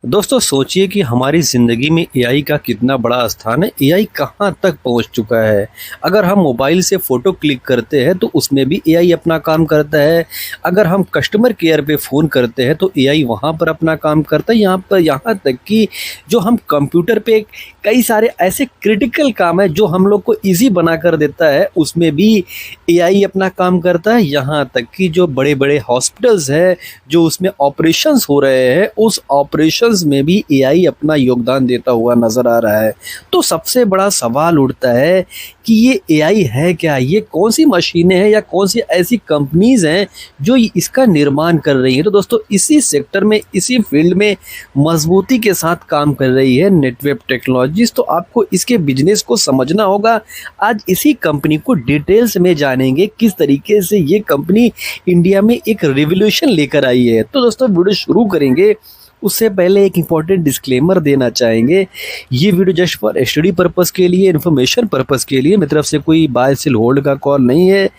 दोस्तों सोचिए कि हमारी ज़िंदगी में एआई का कितना बड़ा स्थान है। एआई कहाँ तक पहुँच चुका है। अगर हम मोबाइल से फ़ोटो क्लिक करते हैं तो उसमें भी एआई अपना काम करता है। अगर हम कस्टमर केयर पे फ़ोन करते हैं तो एआई वहाँ पर अपना काम करता है। यहाँ तक कि जो हम कंप्यूटर पे कई सारे ऐसे क्रिटिकल काम है जो हम लोग को ईज़ी बना कर देता है, उसमें भी एआई अपना काम करता है। यहाँ तक कि जो बड़े-बड़े हॉस्पिटल्स हैं, जो उसमें ऑपरेशंस हो रहे हैं, उस ऑपरेशंस में भी एआई अपना योगदान देता हुआ नज़र आ रहा है। तो सबसे बड़ा सवाल उठता है कि ये एआई है क्या? ये कौन-सी मशीनें हैं या कौन-सी ऐसी कंपनीज़ हैं जो इसका निर्माण कर रही हैं? तो दोस्तों इसी सेक्टर में, इसी फील्ड में मज़बूती के साथ काम कर रही है नेटवेब टेक्नोलॉजीज़। तो आपको इसके बिज़नेस को समझना होगा। आज इसी कंपनी को डिटेल्स में जानेंगे किस तरीके से ये कंपनी इंडिया में एक रिवॉल्यूशन लेकर आई है। तो दोस्तों वीडियो शुरू करेंगे उससे पहले एक इम्पॉर्टेंट डिस्क्लेमर देना चाहेंगे। ये video just for study purpose के लिए, इन्फॉर्मेशन पर्पस के लिए, मेरी तरफ से कोई बाय सेल होल्ड का कॉल नहीं है।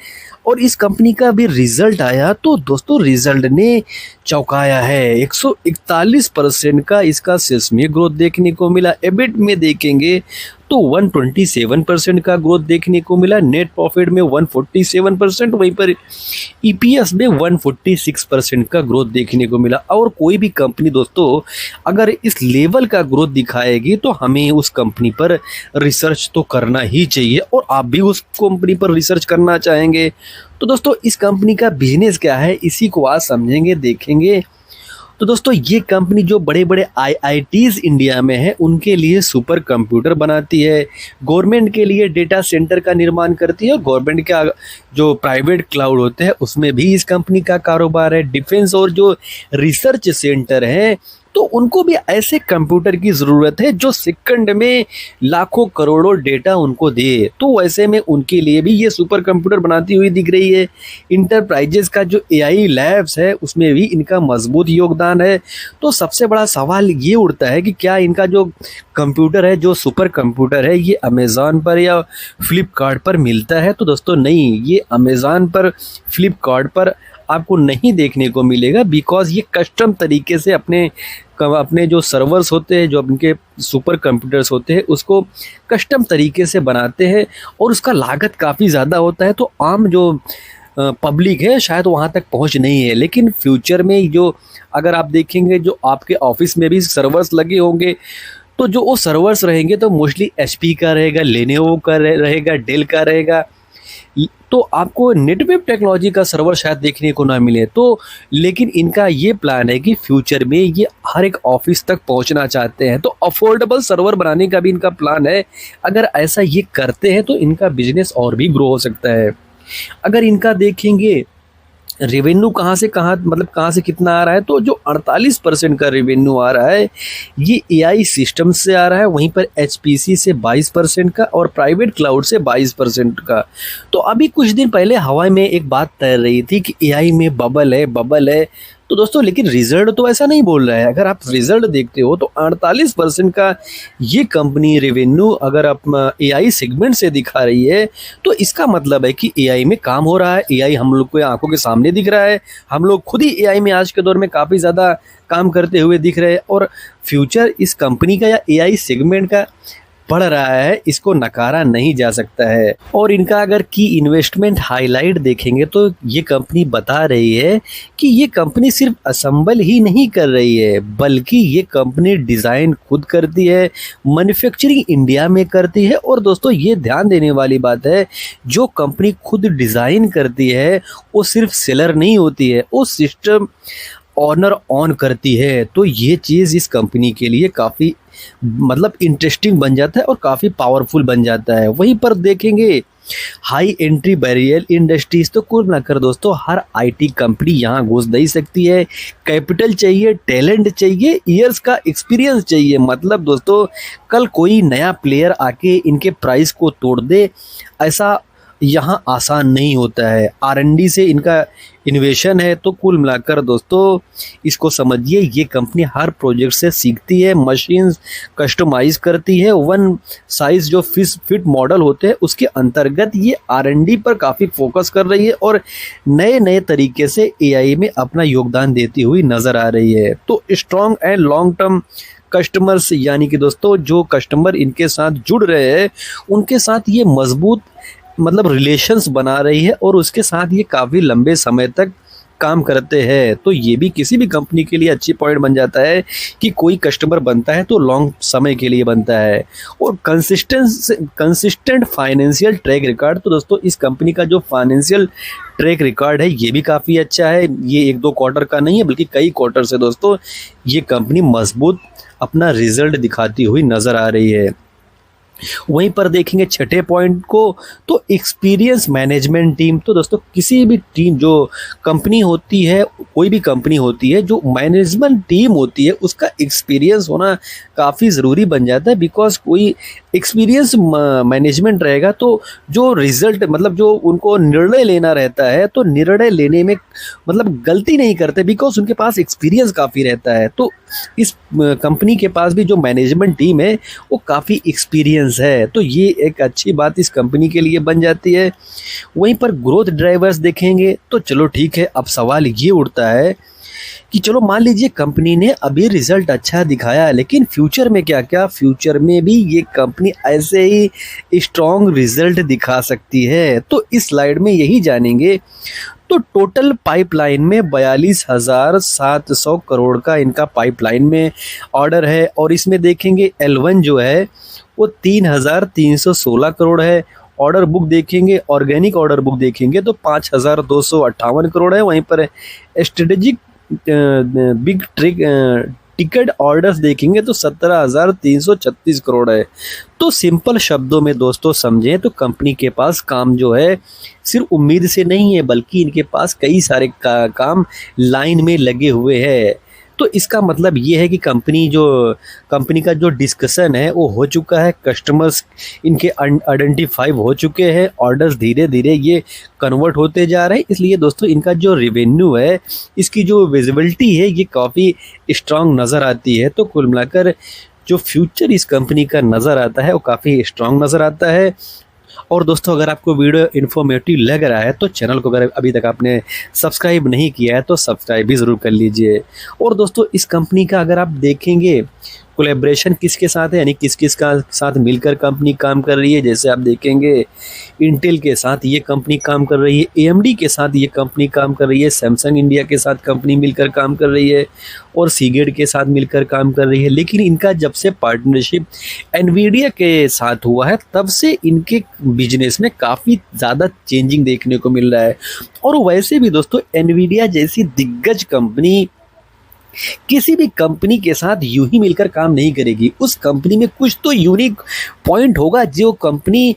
और इस कंपनी का भी रिजल्ट आया तो दोस्तों रिजल्ट ने चौंकाया है। 141% का इसका सेल्स में ग्रोथ देखने को मिला। एबिट में देखेंगे तो 127% का ग्रोथ देखने को मिला। नेट प्रॉफिट में 147%, वहीं पर ईपीएस में 146% का ग्रोथ देखने को मिला। और कोई भी कंपनी दोस्तों अगर इस लेवल का ग्रोथ दिखाएगी तो हमें उस कंपनी पर रिसर्च तो करना ही चाहिए, और आप भी उस कंपनी पर रिसर्च करना चाहेंगे। तो दोस्तों इस कंपनी का बिजनेस क्या है, इसी को आज समझेंगे, देखेंगे। तो दोस्तों ये कंपनी जो बड़े बड़े आईआईटीज़ इंडिया में है उनके लिए सुपर कंप्यूटर बनाती है, गवर्नमेंट के लिए डेटा सेंटर का निर्माण करती है, और गवर्नमेंट का जो प्राइवेट क्लाउड होते हैं उसमें भी इस कंपनी का कारोबार है। डिफेंस और जो रिसर्च सेंटर हैं तो उनको भी ऐसे कंप्यूटर की ज़रूरत है जो सेकंड में लाखों करोड़ों डेटा उनको दे। तो वैसे में उनके लिए भी ये सुपर कंप्यूटर बनाती हुई दिख रही है। इंटरप्राइजेस का जो एआई लैब्स है उसमें भी इनका मजबूत योगदान है। तो सबसे बड़ा सवाल ये उठता है कि क्या इनका जो कंप्यूटर है, जो सुपर कंप्यूटर है, ये अमेज़ॉन पर या फ्लिपकार्ट पर मिलता है? तो दोस्तों नहीं, ये अमेज़ॉन पर, फ्लिपकार्ट पर आपको नहीं देखने को मिलेगा, बिकॉज़ ये कस्टम तरीके से अपने जो सर्वर्स होते हैं, जो उनके सुपर कंप्यूटर्स होते हैं, उसको कस्टम तरीके से बनाते हैं और उसका लागत काफ़ी ज़्यादा होता है। तो आम जो पब्लिक है शायद वहाँ तक पहुँच नहीं है। लेकिन फ्यूचर में जो अगर आप देखेंगे, जो आपके ऑफिस में भी सर्वर्स लगे होंगे, तो जो वो सर्वर्स रहेंगे तो मोस्टली एचपी का रहेगा, लेनोवो का रहेगा, डेल का रहेगा। तो आपको नेटवेब टेक्नोलॉजी का सर्वर शायद देखने को ना मिले। तो लेकिन इनका ये प्लान है कि फ्यूचर में ये हर एक ऑफिस तक पहुंचना चाहते हैं। तो अफोर्डेबल सर्वर बनाने का भी इनका प्लान है। अगर ऐसा ये करते हैं तो इनका बिजनेस और भी ग्रो हो सकता है। अगर इनका देखेंगे रेवेन्यू कहाँ से कहाँ, मतलब कहाँ से कितना आ रहा है, तो जो 48% का रेवेन्यू आ रहा है ये एआई सिस्टम से आ रहा है। वहीं पर एचपीसी से 22% का और प्राइवेट क्लाउड से 22% का। तो अभी कुछ दिन पहले हवा में एक बात तैर रही थी कि एआई में बबल है, बबल है। तो दोस्तों लेकिन रिजल्ट तो ऐसा नहीं बोल रहा है। अगर आप रिजल्ट देखते हो तो 48% का ये कंपनी रेवेन्यू अगर आप एआई सेगमेंट से दिखा रही है तो इसका मतलब है कि एआई में काम हो रहा है। एआई हम लोग को आंखों के सामने दिख रहा है। हम लोग खुद ही एआई में आज के दौर में काफ़ी ज़्यादा काम करते हुए दिख रहे हैं, और फ्यूचर इस कंपनी का या एआई सेगमेंट का बढ़ रहा है, इसको नकारा नहीं जा सकता है। और इनका अगर की इन्वेस्टमेंट हाईलाइट देखेंगे तो ये कंपनी बता रही है कि ये कंपनी सिर्फ असेंबल ही नहीं कर रही है, बल्कि ये कंपनी डिज़ाइन खुद करती है, मैन्युफैक्चरिंग इंडिया में करती है। और दोस्तों ये ध्यान देने वाली बात है, जो कंपनी खुद डिज़ाइन करती है वो सिर्फ सेलर नहीं होती है, वो सिस्टम ऑनर ऑन करती है। तो ये चीज़ इस कंपनी के लिए काफ़ी मतलब इंटरेस्टिंग बन जाता है और काफ़ी पावरफुल बन जाता है। वहीं पर देखेंगे हाई एंट्री बैरियर इंडस्ट्रीज, तो कुल मिलाकर दोस्तों हर आईटी कंपनी यहाँ घुस नहीं सकती है। कैपिटल चाहिए, टैलेंट चाहिए, ईयर्स का एक्सपीरियंस चाहिए। मतलब दोस्तों कल कोई नया प्लेयर आके इनके प्राइस को तोड़ दे, ऐसा यहाँ आसान नहीं होता है। R&D से इनका इन्वेशन है। तो कुल मिलाकर दोस्तों इसको समझिए, ये कंपनी हर प्रोजेक्ट से सीखती है, मशीन्स कस्टमाइज़ करती है, वन साइज़ जो फिट मॉडल होते हैं उसके अंतर्गत ये R&D पर काफ़ी फोकस कर रही है और नए नए तरीके से AI में अपना योगदान देती हुई नज़र आ रही है। तो strong and long term customers, यानी कि दोस्तों जो कस्टमर इनके साथ जुड़ रहे हैं उनके साथ ये मजबूत मतलब रिलेशंस बना रही है और उसके साथ ये काफ़ी लंबे समय तक काम करते हैं। तो ये भी किसी भी कंपनी के लिए अच्छी पॉइंट बन जाता है कि कोई कस्टमर बनता है तो लॉन्ग समय के लिए बनता है। और कंसिस्टेंट फाइनेंशियल ट्रैक रिकॉर्ड, तो दोस्तों इस कंपनी का जो फाइनेंशियल ट्रैक रिकॉर्ड है ये भी काफ़ी अच्छा है। ये 1-2 क्वार्टर का नहीं है बल्कि कई क्वार्टर से दोस्तों ये कंपनी मजबूत अपना रिजल्ट दिखाती हुई नज़र आ रही है। वहीं पर देखेंगे छठे पॉइंट को, तो एक्सपीरियंस मैनेजमेंट टीम। तो दोस्तों किसी भी टीम जो कंपनी होती है, कोई भी कंपनी होती है, जो मैनेजमेंट टीम होती है उसका एक्सपीरियंस होना काफ़ी ज़रूरी बन जाता है। बिकॉज कोई एक्सपीरियंस मैनेजमेंट रहेगा तो जो रिजल्ट मतलब जो उनको निर्णय लेना रहता है तो निर्णय लेने में मतलब गलती नहीं करते बिकॉज उनके पास एक्सपीरियंस काफ़ी रहता है। तो इस कंपनी के पास भी जो मैनेजमेंट टीम है वो काफ़ी एक्सपीरियंस है, तो ये एक अच्छी बात इस कंपनी के लिए बन जाती है। वहीं पर ग्रोथ ड्राइवर्स देखेंगे तो चलो ठीक है, अब सवाल ये उठता है कि चलो मान लीजिए कंपनी ने अभी रिजल्ट अच्छा दिखाया, लेकिन फ्यूचर में क्या क्या, फ्यूचर में भी ये कंपनी ऐसे ही स्ट्रॉन्ग रिजल्ट दिखा सकती है। तो इस स्लाइड में यही जानेंगे। तो टोटल पाइपलाइन में 42,700 करोड़ का इनका पाइपलाइन में ऑर्डर है और इसमें देखेंगे L1 जो है वो 3,316 करोड़ है। ऑर्डर बुक देखेंगे, ऑर्गेनिक ऑर्डर बुक देखेंगे तो 5,258 करोड़ है। वहीं पर स्ट्रेटेजिक बिग टिकट ऑर्डर्स देखेंगे तो 17,336 करोड़ है। तो सिंपल शब्दों में दोस्तों समझें तो कंपनी के पास काम जो है सिर्फ उम्मीद से नहीं है बल्कि इनके पास कई सारे काम लाइन में लगे हुए हैं। तो इसका मतलब ये है कि कंपनी का जो डिस्कशन है वो हो चुका है, कस्टमर्स इनके आइडेंटिफाई हो चुके हैं, ऑर्डर्स धीरे धीरे ये कन्वर्ट होते जा रहे हैं। इसलिए दोस्तों इनका जो रेवेन्यू है, इसकी जो विजिबिलिटी है ये काफ़ी स्ट्रांग नज़र आती है। तो कुल मिलाकर जो फ्यूचर इस कंपनी का नज़र आता है वो काफ़ी स्ट्रांग नज़र आता है। और दोस्तों अगर आपको वीडियो इन्फॉर्मेटिव लग रहा है तो चैनल को अगर अभी तक आपने सब्सक्राइब नहीं किया है तो सब्सक्राइब भी ज़रूर कर लीजिए। और दोस्तों इस कंपनी का अगर आप देखेंगे कोलैबोरेशन किसके साथ है, यानी किस किस का साथ मिलकर कंपनी काम कर रही है, जैसे आप देखेंगे इंटेल के साथ ये कंपनी काम कर रही है, AMD के साथ ये कंपनी काम कर रही है, सैमसंग इंडिया के साथ कंपनी मिलकर काम कर रही है और सीगेट के साथ मिलकर काम कर रही है। लेकिन इनका जब से पार्टनरशिप एनवीडिया के साथ हुआ है तब से इनके बिजनेस में काफ़ी ज़्यादा चेंजिंग देखने को मिल रहा है। और वैसे भी दोस्तों एनवीडिया जैसी दिग्गज कंपनी किसी भी कंपनी के साथ यूं ही मिलकर काम नहीं करेगी। उस कंपनी में कुछ तो यूनिक पॉइंट होगा जो कंपनी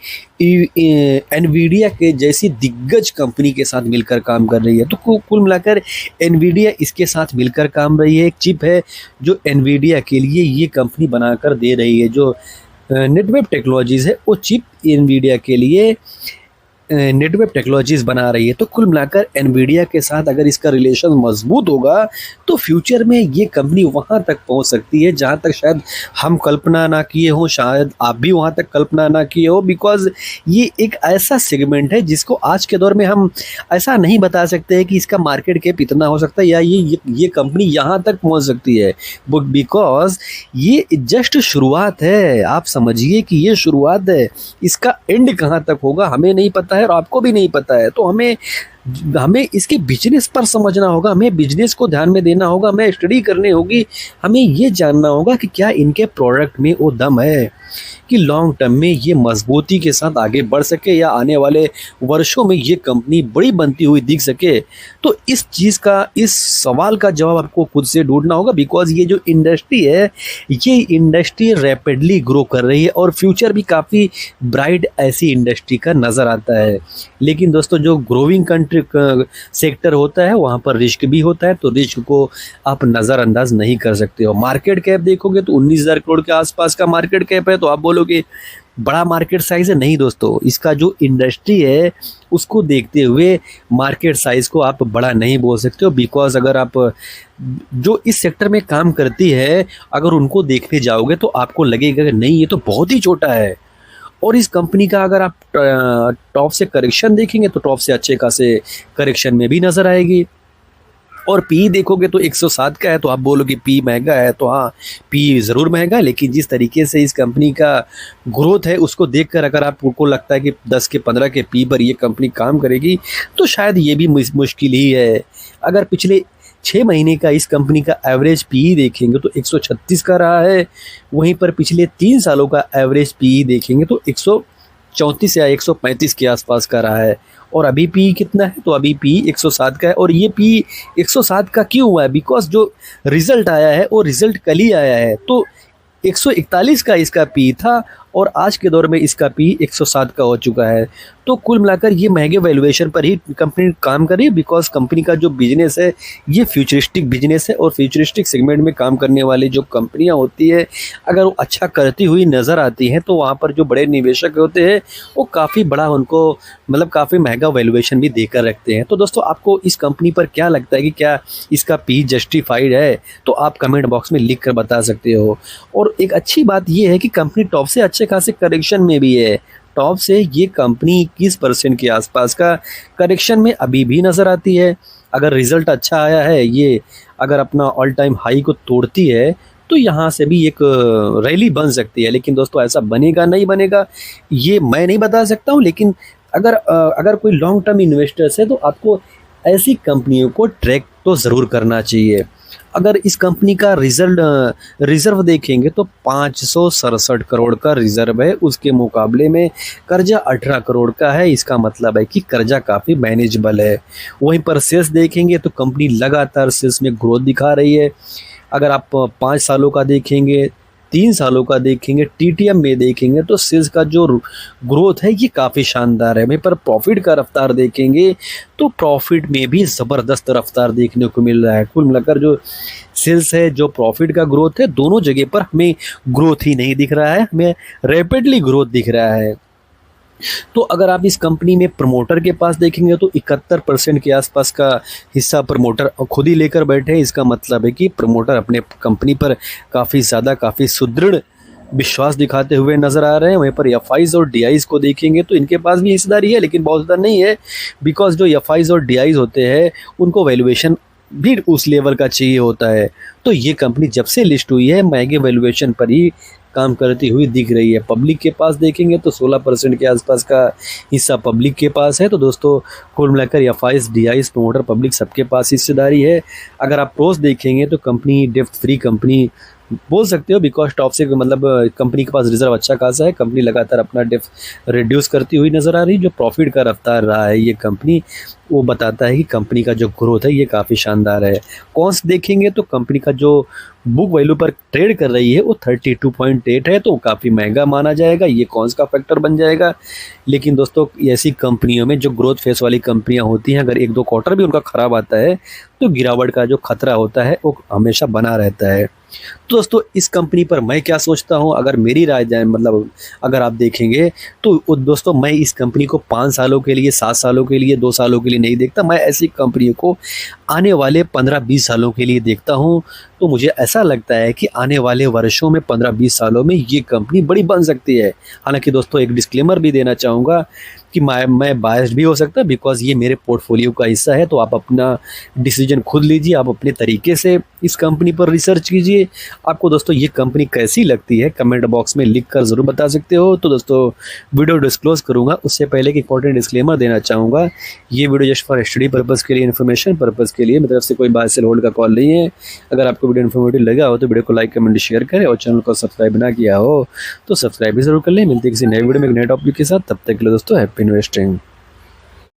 एनवीडिया के जैसी दिग्गज कंपनी के साथ मिलकर काम कर रही है। तो कुल मिलाकर एनवीडिया इसके साथ मिलकर काम रही है। एक चिप है जो एनवीडिया के लिए ये कंपनी बनाकर दे रही है, जो नेटवेब टेक्नोलॉजीज़ है वो चिप एनवीडिया के लिए नेटवेब टेक्नोलॉजीज़ बना रही है। तो कुल मिलाकर एनवीडिया के साथ अगर इसका रिलेशन मजबूत होगा तो फ्यूचर में ये कंपनी वहाँ तक पहुँच सकती है जहाँ तक शायद हम कल्पना ना किए हों, शायद आप भी वहाँ तक कल्पना ना किए हो। बिकॉज ये एक ऐसा सेगमेंट है जिसको आज के दौर में हम ऐसा नहीं बता सकते हैं कि इसका मार्केट कैप इतना हो सकता है या ये कंपनी यहाँ तक पहुँच सकती है। बिकॉज ये जस्ट शुरुआत है। आप समझिए कि ये शुरुआत है, इसका एंड कहाँ तक होगा हमें नहीं पता है और आपको भी नहीं पता है। तो हमें इसके बिजनेस पर समझना होगा, हमें बिजनेस को ध्यान में देना होगा, हमें स्टडी करनी होगी, हमें ये जानना होगा कि क्या इनके प्रोडक्ट में वो दम है कि लॉन्ग टर्म में ये मजबूती के साथ आगे बढ़ सके या आने वाले वर्षों में ये कंपनी बड़ी बनती हुई दिख सके। तो इस सवाल का जवाब आपको खुद से ढूंढना होगा। बिकॉज ये जो इंडस्ट्री है ये इंडस्ट्री रैपिडली ग्रो कर रही है और फ्यूचर भी काफ़ी ब्राइट ऐसी इंडस्ट्री का नज़र आता है। लेकिन दोस्तों जो ग्रोइंग कंट्री सेंट्रिक सेक्टर होता है, वहाँ पर रिस्क भी होता है, तो रिस्क को आप नज़रअंदाज नहीं कर सकते हो। मार्केट कैप देखोगे तो 19,000 करोड़ के आसपास का मार्केट कैप है, तो आप बोलोगे बड़ा मार्केट साइज़ है। नहीं दोस्तों, इसका जो इंडस्ट्री है उसको देखते हुए मार्केट साइज़ को आप बड़ा नहीं बोल सकते हो, बिकॉज़ अगर आप जो इस सेक्टर में काम करती है अगर उनको देखने जाओगे तो आपको लगेगा कि नहीं, ये तो बहुत ही छोटा है। और इस कंपनी का अगर आप टॉप से करेक्शन देखेंगे तो टॉप से अच्छे खासे करेक्शन में भी नज़र आएगी। और पी देखोगे तो 107 का है, तो आप बोलोगे पी महंगा है, तो हाँ, पी ज़रूर महंगा है, लेकिन जिस तरीके से इस कंपनी का ग्रोथ है उसको देखकर अगर आपको लगता है कि 10 के 15 के पी पर ये कंपनी काम करेगी तो शायद ये भी मुश्किल ही है। अगर पिछले 6 महीने का इस कंपनी का एवरेज पी देखेंगे तो 136 का रहा है, वहीं पर पिछले 3 सालों का एवरेज पी देखेंगे तो 134 या 135 के आसपास का रहा है। और अभी पी कितना है, तो अभी पी 107 का है। और ये पी 107 का क्यों हुआ है, बिकॉज जो रिज़ल्ट आया है वो रिज़ल्ट कल ही आया है, तो 141 का इसका पी था और आज के दौर में इसका पी 107 का हो चुका है। तो कुल मिलाकर ये महंगे वैल्यूएशन पर ही कंपनी काम कर रही है, बिकॉज कंपनी का जो बिजनेस है ये फ्यूचरिस्टिक बिजनेस है, और फ्यूचरिस्टिक सेगमेंट में काम करने वाली जो कंपनियां होती है अगर वो अच्छा करती हुई नज़र आती हैं तो वहाँ पर जो बड़े निवेशक होते हैं वो काफ़ी बड़ा उनको मतलब काफ़ी महंगा वैल्यूएशन भी देकर रखते हैं। तो दोस्तों, आपको इस कंपनी पर क्या लगता है कि क्या इसका पी जस्टिफाइड है, तो आप कमेंट बॉक्स में लिख कर बता सकते हो। और एक अच्छी बात यह है कि कंपनी टॉप से अच्छे खासे करेक्शन में भी है। टॉप से ये कंपनी 21% के आसपास का करेक्शन में अभी भी नज़र आती है। अगर रिज़ल्ट अच्छा आया है, ये अगर अपना ऑल टाइम हाई को तोड़ती है तो यहाँ से भी एक रैली बन सकती है। लेकिन दोस्तों, ऐसा बनेगा नहीं बनेगा ये मैं नहीं बता सकता हूँ, लेकिन अगर कोई लॉन्ग टर्म इन्वेस्टर्स है तो आपको ऐसी कंपनियों को ट्रैक तो ज़रूर करना चाहिए। अगर इस कंपनी का रिज़र्व देखेंगे तो 567 करोड़ का रिज़र्व है, उसके मुकाबले में कर्जा 18 करोड़ का है। इसका मतलब है कि कर्जा काफ़ी मैनेजेबल है। वहीं पर सेल्स देखेंगे तो कंपनी लगातार सेल्स में ग्रोथ दिखा रही है। अगर आप 5 सालों का देखेंगे, 3 सालों का देखेंगे, टीटीएम में देखेंगे तो सेल्स का जो ग्रोथ है ये काफ़ी शानदार है। वहीं पर प्रॉफिट का रफ्तार देखेंगे तो प्रॉफिट में भी ज़बरदस्त रफ्तार देखने को मिल रहा है। कुल मिलाकर जो सेल्स है, जो प्रॉफिट का ग्रोथ है, दोनों जगह पर हमें ग्रोथ ही नहीं दिख रहा है, हमें रैपिडली ग्रोथ दिख रहा है। तो अगर आप इस कंपनी में प्रमोटर के पास देखेंगे तो 71% के आसपास का हिस्सा प्रमोटर खुद ही लेकर बैठे हैं। इसका मतलब है कि प्रमोटर अपने कंपनी पर काफ़ी ज़्यादा काफ़ी सुदृढ़ विश्वास दिखाते हुए नज़र आ रहे हैं। वहीं पर एफआईज और डीआईज को देखेंगे तो इनके पास भी हिस्सेदारी है, लेकिन बहुत ज़्यादा नहीं है, बिकॉज जो एफआईज और डीआईज होते हैं उनको वैल्यूएशन भी उस लेवल का चाहिए होता है। तो ये कंपनी जब से लिस्ट हुई है महंगे वैल्यूएशन पर ही काम करती हुई दिख रही है। पब्लिक के पास देखेंगे तो 16% के आसपास का हिस्सा पब्लिक के पास है। तो दोस्तों, कुल मिलाकर एफआईज, डीआईज, प्रमोटर, पब्लिक सबके पास हिस्सेदारी है। अगर आप प्रोस देखेंगे तो कंपनी डेप्थ फ्री कंपनी बोल सकते हो, बिकॉज टॉप से मतलब कंपनी के पास रिजर्व अच्छा खासा है। कंपनी लगातार अपना डेप्थ रिड्यूस करती हुई नज़र आ रही है। जो प्रॉफिट का रफ्तार रहा है ये कंपनी, वो बताता है कि कंपनी का जो ग्रोथ है ये काफ़ी शानदार है। कॉस्ट देखेंगे तो कंपनी का जो बुक वैल्यू पर ट्रेड कर रही है वो 32.8 है, तो काफ़ी महंगा माना जाएगा, ये कॉस्ट का फैक्टर बन जाएगा। लेकिन दोस्तों, ऐसी कंपनियों में जो ग्रोथ फेस वाली कंपनियां होती हैं, अगर 1-2 क्वार्टर भी उनका ख़राब आता है तो गिरावट का जो खतरा होता है वो हमेशा बना रहता है। तो दोस्तों, इस कंपनी पर मैं क्या सोचता हूँ, अगर मेरी राय जाए मतलब अगर आप देखेंगे तो दोस्तों, मैं इस कंपनी को 5 सालों के लिए, 7 सालों के लिए, 2 सालों के लिए नहीं देखता। मैं ऐसी कंपनियों को आने वाले 15-20 सालों के लिए देखता हूँ। तो मुझे ऐसा लगता है कि आने वाले वर्षों में 15-20 सालों में ये कंपनी बड़ी बन सकती है। हालांकि दोस्तों, एक डिस्क्लेमर भी देना चाहूँगा कि मैं बायस्ड भी हो सकता, बिकॉज ये मेरे पोर्टफोलियो का हिस्सा है। तो आप अपना डिसीजन खुद लीजिए, आप अपने तरीके से इस कंपनी पर रिसर्च कीजिए। आपको दोस्तों ये कंपनी कैसी लगती है कमेंट बॉक्स में लिख कर ज़रूर बता सकते हो। तो दोस्तों, वीडियो डिस्क्लोज करूँगा उससे पहले एक इंपॉर्टेंट डिस्क्लेमर देना चाहूँगा। ये video just for study purpose के लिए, इन्फॉर्मेशन पर्पज़ के लिए, मेरी तरफ से कोई बाय सेल होल्ड का कॉल नहीं है। अगर आपको वीडियो इन्फॉर्मेटिव लगा हो तो वीडियो को लाइक, कमेंट, शेयर करें, और चैनल को सब्सक्राइब ना किया हो तो सब्सक्राइब भी जरूर कर लें। मिलते हैं किसी नए वीडियो में एक नए टॉपिक के साथ। तब तक के लिए दोस्तों, हैप्पी इन्वेस्टिंग।